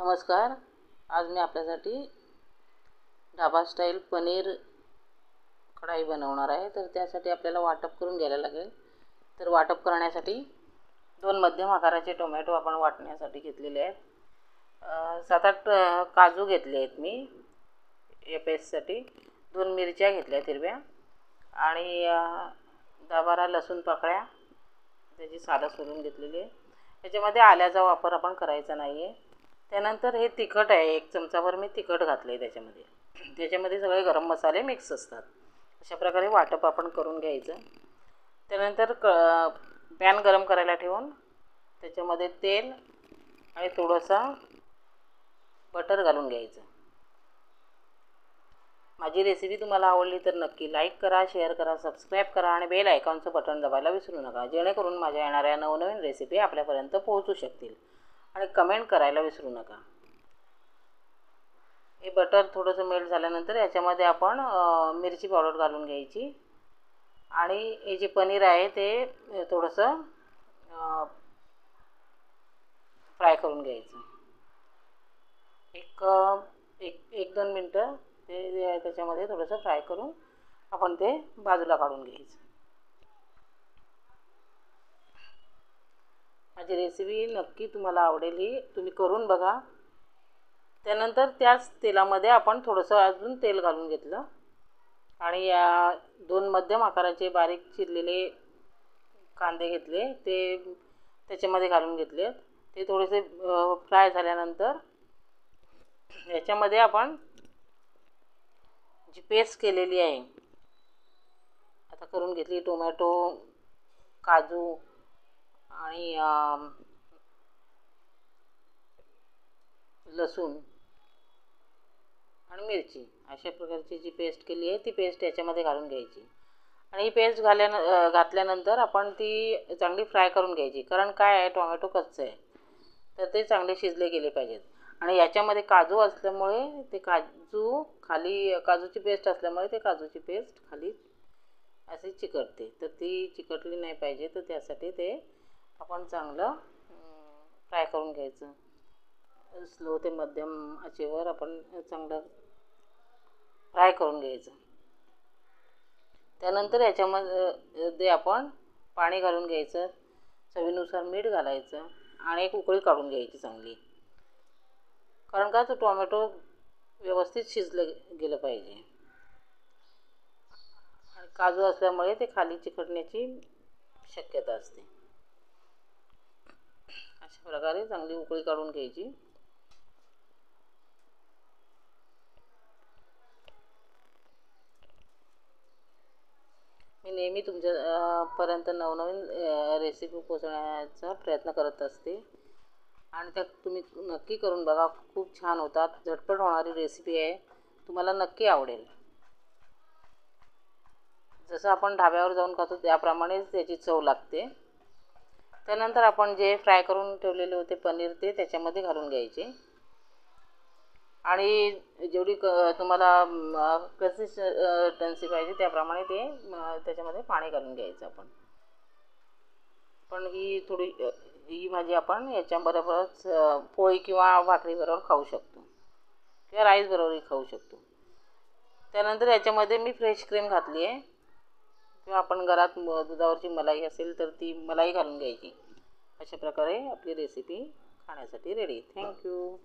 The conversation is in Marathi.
नमस्कार. आज मी आपल्यासाठी ढाबा स्टाईल पनीर कढाई बनवणार आहे. तर त्यासाठी आपल्याला वाटप करून घ्यायला लागेल. तर वाटप करण्यासाठी 2 मध्यम आकाराचे टोमॅटो आपण वाटण्यासाठी घेतलेले आहेत. 7-8 काजू घेतले आहेत मी या पेस्टसाठी. 2 मिरच्या घेतल्या हिरव्या आणि 10-12 लसूण पाकळ्या त्याची सालं सोलून घेतलेली आहे. त्याच्यामध्ये आल्याचा वापर आपण करायचा नाही आहे. त्यानंतर हे तिखट आहे, 1 चमचाभर मी तिखट घातलं आहे त्याच्यामध्ये सगळे गरम मसाले मिक्स असतात. अशा प्रकारे वाटप आपण करून घ्यायचं. त्यानंतर पॅन गरम करायला ठेवून त्याच्यामध्ये तेल आणि थोडंसं बटर घालून घ्यायचं. माझी रेसिपी तुम्हाला आवडली तर नक्की लाईक करा, शेअर करा, सबस्क्राईब करा आणि बेल आयकॉनचं बटन दाबायला विसरू नका, जेणेकरून माझ्या येणाऱ्या नवनवीन रेसिपी आपल्यापर्यंत पोहोचू शकतील. आणि कमेंट करायला विसरू नका. हे बटर थोडंसं मेल्ट झाल्यानंतर याच्यामध्ये आपण मिरची पावडर घालून घ्यायची आणि हे जे पनीर आहे ते थोडंसं फ्राय करून घ्यायचं. एक 2 मिनटं ते त्याच्यामध्ये थोडंसं फ्राय करून आपण ते बाजूला काढून घ्यायचं. माझी रेसिपी नक्की तुम्हाला आवडेल, ही तुम्ही करून बघा. त्यानंतर त्याच तेलामध्ये आपण थोडंसं अजून तेल घालून घेतलं आणि या 2 मध्यम आकाराचे बारीक चिरलेले कांदे घेतले, ते त्याच्यामध्ये घालून घेतले. ते थोडेसे फ्राय झाल्यानंतर याच्यामध्ये आपण जी पेस्ट केलेली आहे आता करून घेतली, टोमॅटो, काजू आणि लसूण आणि मिरची, अशा प्रकारची जी पेस्ट केली आहे ती पेस्ट याच्यामध्ये घालून घ्यायची. आणि ही पेस्ट घातल्यानंतर आपण ती चांगली फ्राय करून घ्यायची. कारण काय आहे, टोमॅटो कच्चं आहे तर ते चांगले शिजले गेले पाहिजेत. आणि याच्यामध्ये काजू असल्यामुळे ते काजूची पेस्ट असल्यामुळे ते काजूची पेस्ट खाली अशी चिकटते, तर ती चिकटली नाही पाहिजे. तर त्यासाठी ते आपण चांगलं फ्राय करून घ्यायचं. स्लो ते मध्यम आचेवर आपण चांगलं फ्राय करून घ्यायचं. त्यानंतर याच्यामध्ये आपण पाणी घालून घ्यायचं, चवीनुसार मीठ घालायचं आणि एक उकळी काढून घ्यायची चांगली. कारण का तो टोमॅटो व्यवस्थित शिजलं गेलं पाहिजे आणि काजू असल्यामुळे ते खाली चिकटण्याची शक्यता असते. अशा प्रकारे चांगली उकळी काढून घ्यायची. मी नेहमी तुमच्यापर्यंत नवनवीन रेसिपी पोहोचवण्याचा प्रयत्न करत असते आणि त्या तुम्ही नक्की करून बघा. खूप छान होतात, झटपट होणारी रेसिपी आहे, तुम्हाला नक्की आवडेल. जसं आपण ढाब्यावर जाऊन खातो त्याप्रमाणेच त्याची चव लागते. त्यानंतर आपण जे फ्राय करून ठेवलेले होते पनीर ते त्याच्यामध्ये घालून घ्यायचे आणि जेवढी तुम्हाला कन्सिस्टन्सी पाहिजे त्याप्रमाणे ते त्याच्यामध्ये पाणी घालून घ्यायचं. पण ही भाजी आपण याच्याबरोबरच पोळी किंवा भाकरीबरोबर खाऊ शकतो किंवा राईसबरोबरही खाऊ शकतो. त्यानंतर याच्यामध्ये मी फ्रेश क्रीम घातली आहे किंवा आपण घरात दुधावरची मलाई असेल तर ती मलाई घालून घ्यायची. अशा प्रकारे आपली रेसिपी खाण्यासाठी रेडी. थँक्यू.